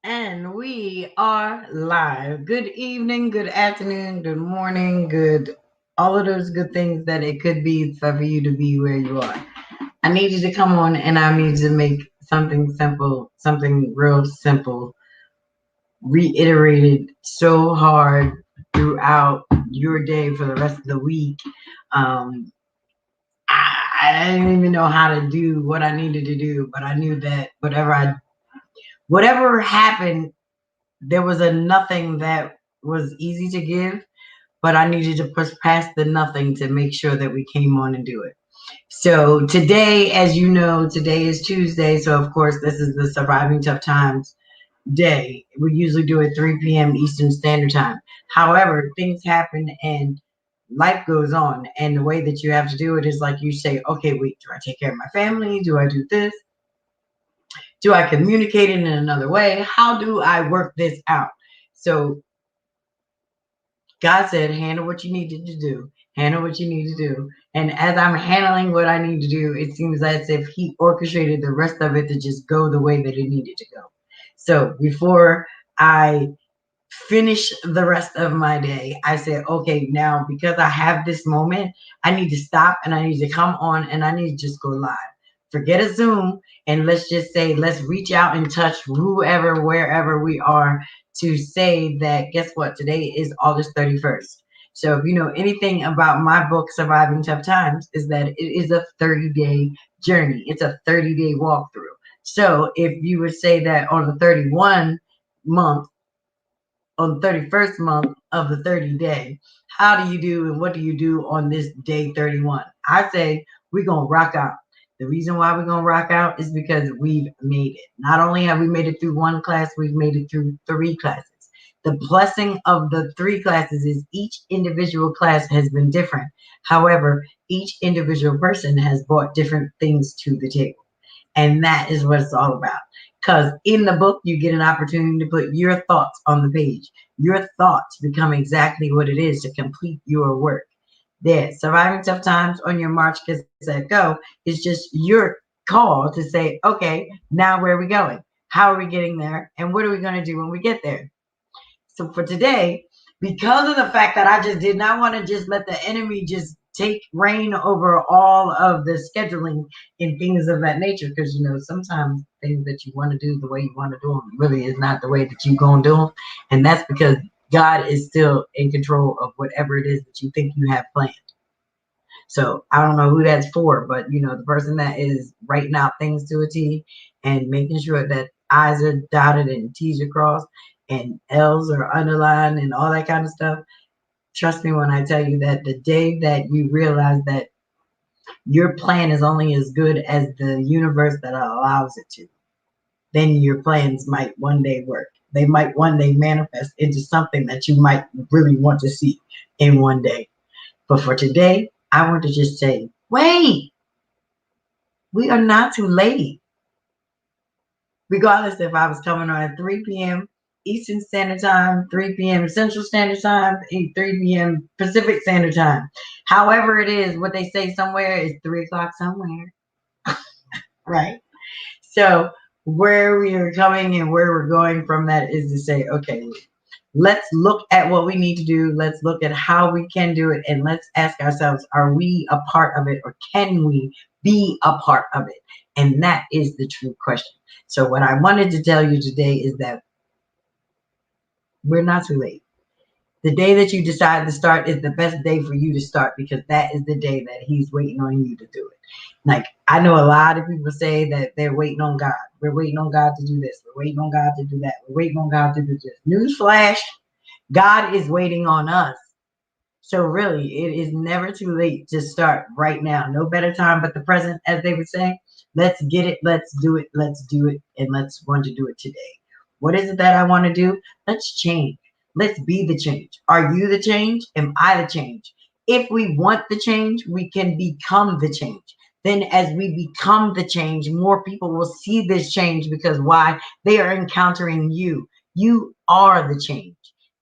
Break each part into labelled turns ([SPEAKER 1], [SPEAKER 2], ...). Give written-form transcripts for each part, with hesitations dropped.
[SPEAKER 1] And we are live. Good evening, good afternoon, good morning, good all of those good things that it could be for you to be where you are. I need you to come on and I need you to make something simple, something real simple, reiterated so hard throughout your day for the rest of the week. Um, I didn't even know how to do what I needed to do, but I knew that whatever happened, there was a nothing that was easy to give, but I needed to push past the nothing to make sure that we came on and do it. So today, as you know, today is Tuesday. So of course, this is the Surviving Tough Times day. We usually do it 3 p.m. Eastern Standard Time. However, things happen and life goes on. And the way that you have to do it is like you say, okay, wait, do I take care of my family? Do I do this? Do I communicate it in another way? How do I work this out? So God said, handle what you needed to do. Handle what you need to do. And as I'm handling what I need to do, it seems as if He orchestrated the rest of it to just go the way that it needed to go. So before I finish the rest of my day, I said, okay, now because I have this moment, I need to stop and I need to come on and I need to just go live. Forget a Zoom and let's just say, let's reach out and touch whoever, wherever we are to say that, guess what? Today is August 31st. So if you know anything about my book, Surviving Tough Times, is that it is a 30-day journey. It's a 30-day walkthrough. So if you would say that on the 31 month, on the 31st month of the 30 day. How do you do and what do you do on this day 31? I say we're going to rock out. The reason why we're going to rock out is because we've made it. Not only have we made it through one class, we've made it through three classes. The blessing of the three classes is each individual class has been different. However, each individual person has brought different things to the table. And that is what it's all about. Because in the book, you get an opportunity to put your thoughts on the page. Your thoughts become exactly what it is to complete your work. There, Surviving Tough Times on your March Cassette Go is just your call to say, okay, now where are we going? How are we getting there? And what are we going to do when we get there? So for today, because of the fact that I just did not want to just let the enemy just take reign over all of the scheduling and things of that nature, because you know sometimes things that you want to do the way you want to do them really is not the way that you gonna do them, and that's because God is still in control of whatever it is that you think you have planned. So I don't know who that's for, but you know, the person that is writing out things to a T and making sure that I's are dotted and T's are crossed and L's are underlined and all that kind of stuff. Trust me when I tell you that the day that you realize that your plan is only as good as the universe that allows it to, then your plans might one day work. They might one day manifest into something that you might really want to see in one day. But for today, I want to just say, wait, we are not too late. Regardless if I was coming on at 3 p.m. Eastern Standard Time, 3 p.m. Central Standard Time, and 3 p.m. Pacific Standard Time. However it is, what they say somewhere is 3 o'clock somewhere, right? So where we are coming and where we're going from that is to say, okay, let's look at what we need to do. Let's look at how we can do it. And let's ask ourselves, are we a part of it or can we be a part of it? And that is the true question. So what I wanted to tell you today is that we're not too late. The day that you decide to start is the best day for you to start because that is the day that He's waiting on you to do it. Like, I know a lot of people say that they're waiting on God. We're waiting on God to do this. We're waiting on God to do that. We're waiting on God to do this. Newsflash, God is waiting on us. So really, it is never too late to start right now. No better time but the present, as they would say. Let's get it. Let's do it. Let's do it. And let's want to do it today. What is it that I want to do? Let's change. Let's be the change. Are you the change? Am I the change? If we want the change, we can become the change. Then as we become the change, more people will see this change because why? They are encountering you. You are the change.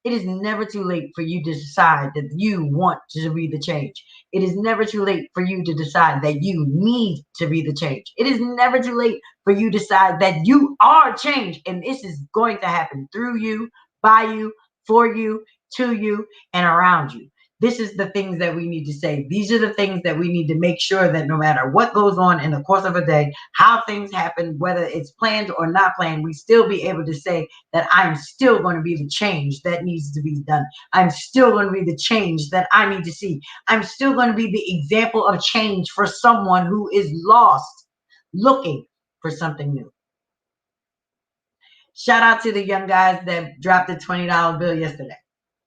[SPEAKER 1] It is never too late for you to decide that you want to be the change. It is never too late for you to decide that you need to be the change. It is never too late for you to decide that you are change. And this is going to happen through you, by you, for you, to you, and around you. This is the things that we need to say. These are the things that we need to make sure that no matter what goes on in the course of a day, how things happen, whether it's planned or not planned, we still be able to say that I'm still going to be the change that needs to be done. I'm still going to be the change that I need to see. I'm still going to be the example of change for someone who is lost, looking for something new. Shout out to the young guys that dropped the $20 bill yesterday.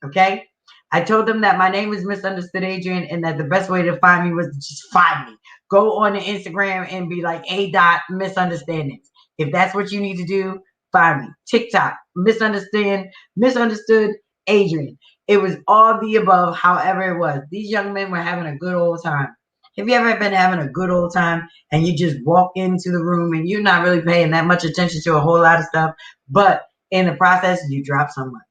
[SPEAKER 1] Okay? I told them that my name is Misunderstood Adrian and that the best way to find me was to just find me. Go on the Instagram and be like A. Misunderstandings. If that's what you need to do, find me. TikTok, Misunderstood Adrian. It was all the above, however it was. These young men were having a good old time. Have you ever been having a good old time and you just walk into the room and you're not really paying that much attention to a whole lot of stuff, but in the process, you drop some money?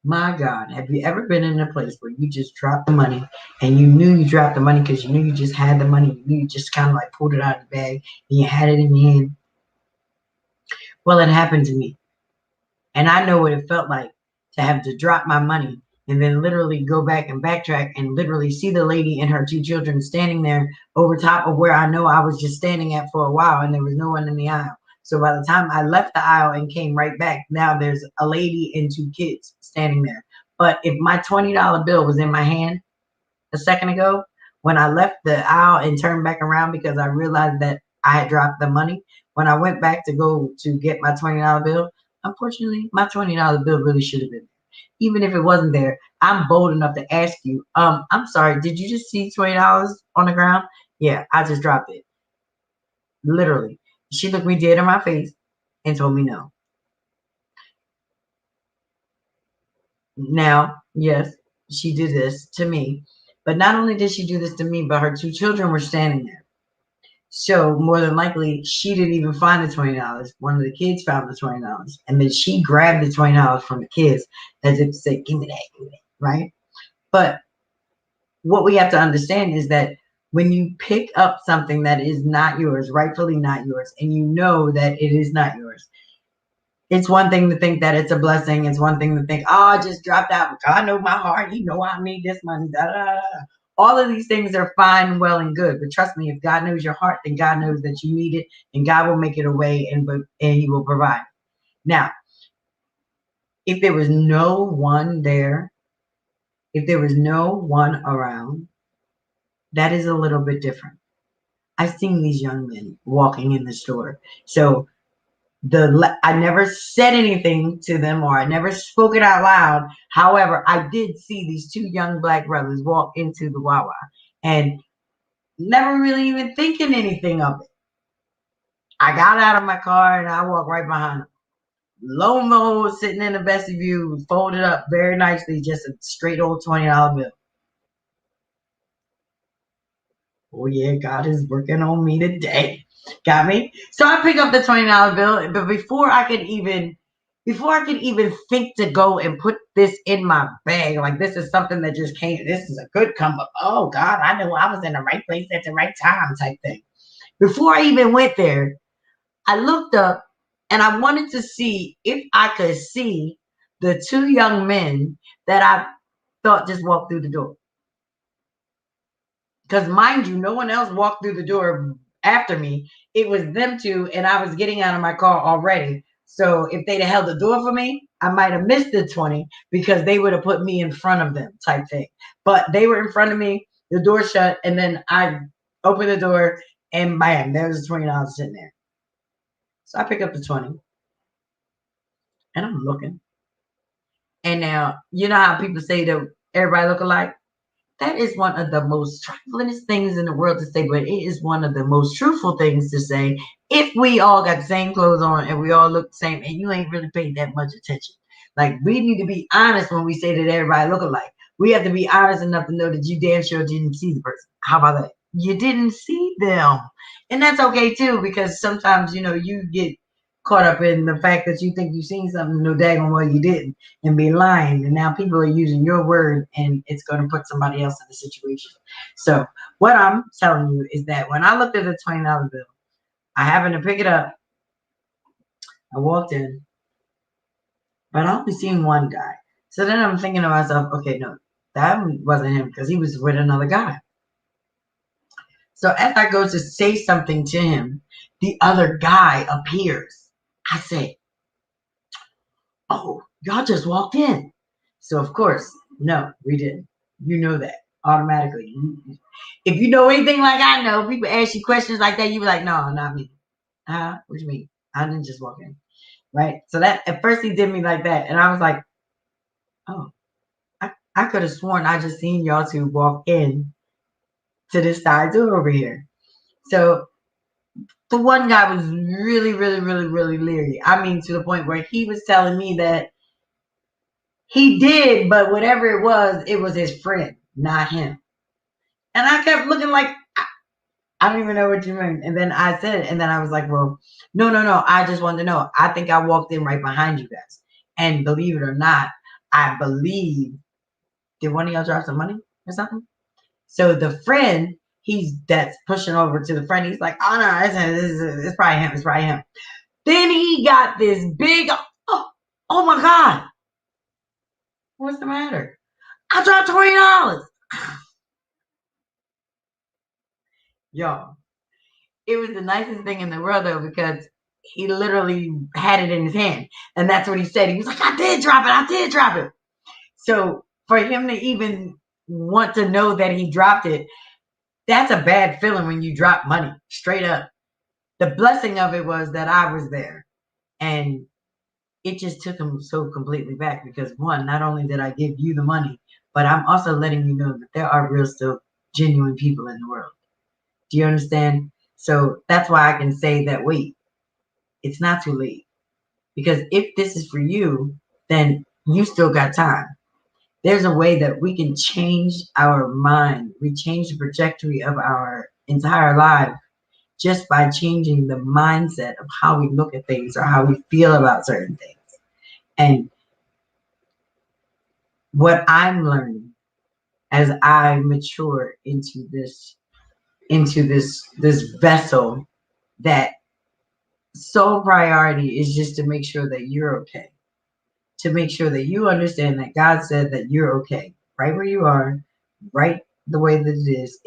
[SPEAKER 1] My God, have you ever been in a place where you just dropped the money and you knew you dropped the money because you knew you just had the money? You knew you just kind of like pulled it out of the bag and you had it in your hand? Well, it happened to me. And I know what it felt like to have to drop my money and then literally go back and backtrack and literally see the lady and her two children standing there over top of where I know I was just standing at for a while and there was no one in the aisle. So by the time I left the aisle and came right back, now there's a lady and two kids standing there. But if my $20 bill was in my hand a second ago, when I left the aisle and turned back around because I realized that I had dropped the money, when I went back to go to get my $20 bill, unfortunately, my $20 bill really should have been there. Even if it wasn't there, I'm bold enough to ask you, I'm sorry, did you just see $20 on the ground? Yeah, I just dropped it. Literally. She looked me dead in my face and told me no. Now, yes, she did this to me. But not only did she do this to me, but her two children were standing there. So more than likely, she didn't even find the $20. One of the kids found the $20, and then she grabbed the $20 from the kids as if to say, "Give me that, give me that," right? But what we have to understand is that when you pick up something that is not yours, rightfully not yours, and you know that it is not yours, it's one thing to think that it's a blessing. It's one thing to think, oh, I just dropped out. God knows my heart. He know I need this money. Da, da, da. All of these things are fine, well, and good. But trust me, if God knows your heart, then God knows that you need it, and God will make it a way, and He will provide. Now, if there was no one there, if there was no one around, that is a little bit different. I've seen these young men walking in the store. So I never said anything to them or I never spoke it out loud. However, I did see these two young black brothers walk into the Wawa and never really even thinking anything of it. I got out of my car and I walked right behind them. Lo and behold, sitting in the vestibule, folded up very nicely, just a straight old $20 bill. Oh yeah, God is working on me today. Got me? So I pick up the $20 bill, but before I could even think to go and put this in my bag, like this is something that just came, this is a good come up. Oh God, I know I was in the right place at the right time type thing. Before I even went there, I looked up and I wanted to see if I could see the two young men that I thought just walked through the door. Because mind you, no one else walked through the door after me. It was them two, and I was getting out of my car already. So if they'd have held the door for me, I might have missed the 20 because they would have put me in front of them type thing. But they were in front of me, the door shut, and then I opened the door and bam, there's the $20 sitting there. So I pick up the 20 and I'm looking. And now, you know how people say that everybody look alike? That is one of the most triflingest things in the world to say, but it is one of the most truthful things to say. If we all got the same clothes on and we all look the same, and you ain't really paid that much attention. Like, we need to be honest when we say that everybody look alike. We have to be honest enough to know that you damn sure didn't see the person. How about that? You didn't see them. And that's okay too, because sometimes, you know, you get caught up in the fact that you think you've seen something, no daggone well you didn't, and be lying. And now people are using your word, and it's going to put somebody else in the situation. So what I'm telling you is that when I looked at the $20 bill, I happened to pick it up. I walked in, but I only seen one guy. So then I'm thinking to myself, okay, no, that wasn't him because he was with another guy. So as I go to say something to him, the other guy appears. I say, oh, y'all just walked in. So of course, no, we didn't. You know that automatically. If you know anything like I know, people ask you questions like that, you be like, no, not me. What do you mean? I didn't just walk in. Right? So that at first he did me like that. And I was like, oh, I could have sworn I just seen y'all two walk in to this side door over here. So the one guy was really, really, really, really leery. I mean, to the point where he was telling me that he did, but whatever it was his friend, not him. And I kept looking like, I don't even know what you mean. And then I said, and then I was like, well, no. I just wanted to know. I think I walked in right behind you guys. And believe it or not, I believe, did one of y'all drop some money or something? So the friend, that's pushing over to the friend. He's like, oh no, it's probably him. It's probably him. Then he got this big, oh my God. What's the matter? I dropped $20. Y'all, it was the nicest thing in the world though, because he literally had it in his hand. And that's what he said. He was like, I did drop it. I did drop it. So for him to even want to know that he dropped it, that's a bad feeling when you drop money straight up. The blessing of it was that I was there, and it just took him so completely back because one, not only did I give you the money, but I'm also letting you know that there are real, still genuine people in the world. Do you understand? So that's why I can say that, wait, it's not too late. Because if this is for you, then you still got time. There's a way that we can change our mind. We change the trajectory of our entire life just by changing the mindset of how we look at things or how we feel about certain things. And what I'm learning as I mature into this vessel, that sole priority is just to make sure that you're okay, to make sure that you understand that God said that you're okay right where you are, right the way that it is.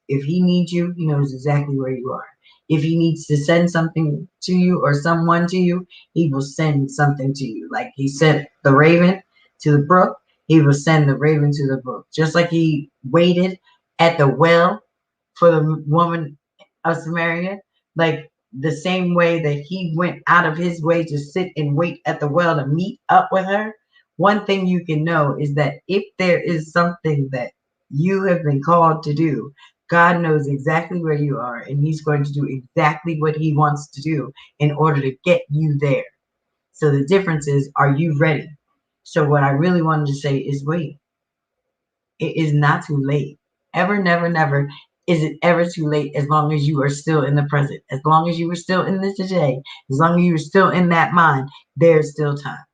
[SPEAKER 1] If he needs you, he knows exactly where you are. If he needs to send something to you or someone to you, he will send something to you. Like he sent the raven to the brook, he will send the raven to the brook. Just like he waited at the well for the woman of Samaria, like the same way that he went out of his way to sit and wait at the well to meet up with her. One thing you can know is that if there is something that you have been called to do, God knows exactly where you are, and he's going to do exactly what he wants to do in order to get you there. So the difference is, are you ready? So what I really wanted to say is, wait, it is not too late. Ever, never, never is it ever too late, as long as you are still in the present, as long as you are still in this today, as long as you are still in that mind, there's still time.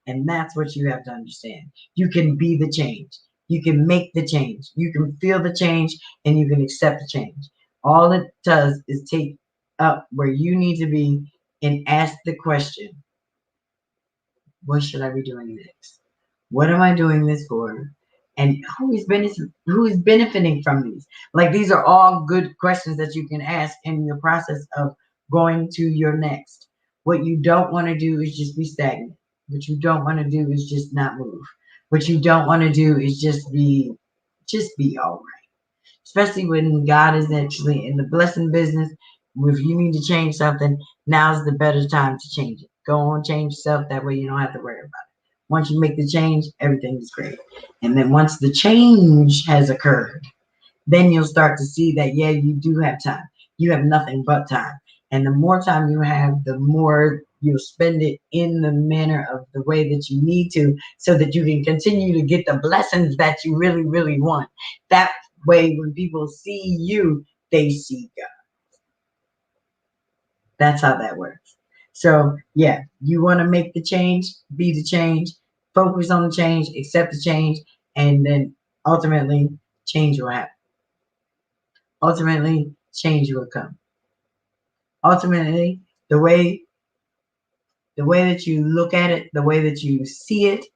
[SPEAKER 1] And that's what you have to understand. You can be the change. You can make the change. You can feel the change, and you can accept the change. All it does is take up where you need to be and ask the question, what should I be doing next? What am I doing this for? And who is benefiting from these? Like, these are all good questions that you can ask in the process of going to your next. What you don't want to do is just be stagnant. What you don't want to do is just not move. What you don't want to do is just be all right. Especially when God is actually in the blessing business. If you need to change something, now's the better time to change it. Go on, change yourself. That way you don't have to worry about it. Once you make the change, everything is great. And then once the change has occurred, then you'll start to see that, yeah, you do have time. You have nothing but time. And the more time you have, the more you'll spend it in the manner of the way that you need to, so that you can continue to get the blessings that you really, really want. That way, when people see you, they see God. That's how that works. So, yeah, you want to make the change, be the change, focus on the change, accept the change, and then ultimately change will happen. Ultimately, change will come. Ultimately, the way that you look at it, the way that you see it,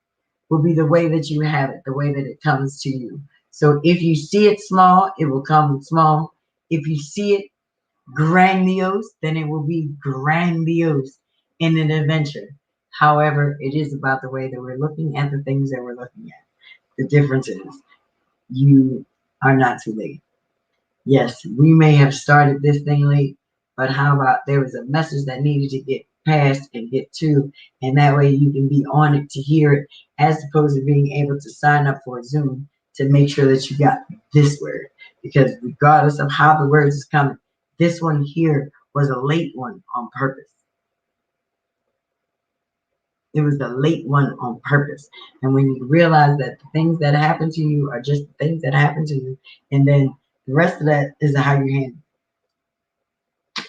[SPEAKER 1] will be the way that you have it, the way that it comes to you. So if you see it small, it will come small. If you see it grandiose, then it will be grandiose in an adventure. However, it is about the way that we're looking at the things that we're looking at. The difference is you are not too late. Yes, we may have started this thing late, but how about there was a message that needed to get passed and get to, and that way you can be on it to hear it, as opposed to being able to sign up for a Zoom to make sure that you got this word. Because regardless of how the words is coming, this one here was a late one on purpose. It was a late one on purpose. And when you realize that the things that happen to you are just the things that happen to you, and then the rest of that is how you handle it.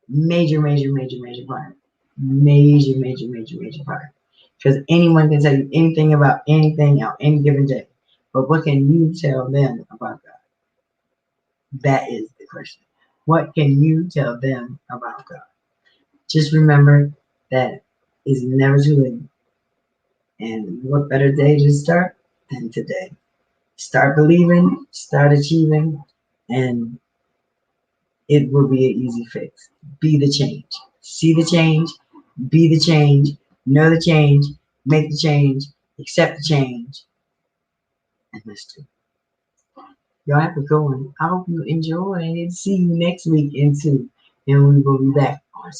[SPEAKER 1] Major, major, major, major part. Major, major, major, major part. Because anyone can tell you anything about anything on any given day. But what can you tell them about God? That is the question. What can you tell them about God? Just remember that it's never too late. And what better day to start than today? Start believing, start achieving, and it will be an easy fix. Be the change. See the change, be the change, know the change, make the change, accept the change, and let's do it. Y'all have a good one. I hope you enjoy and see you next week in 2. And we will be back on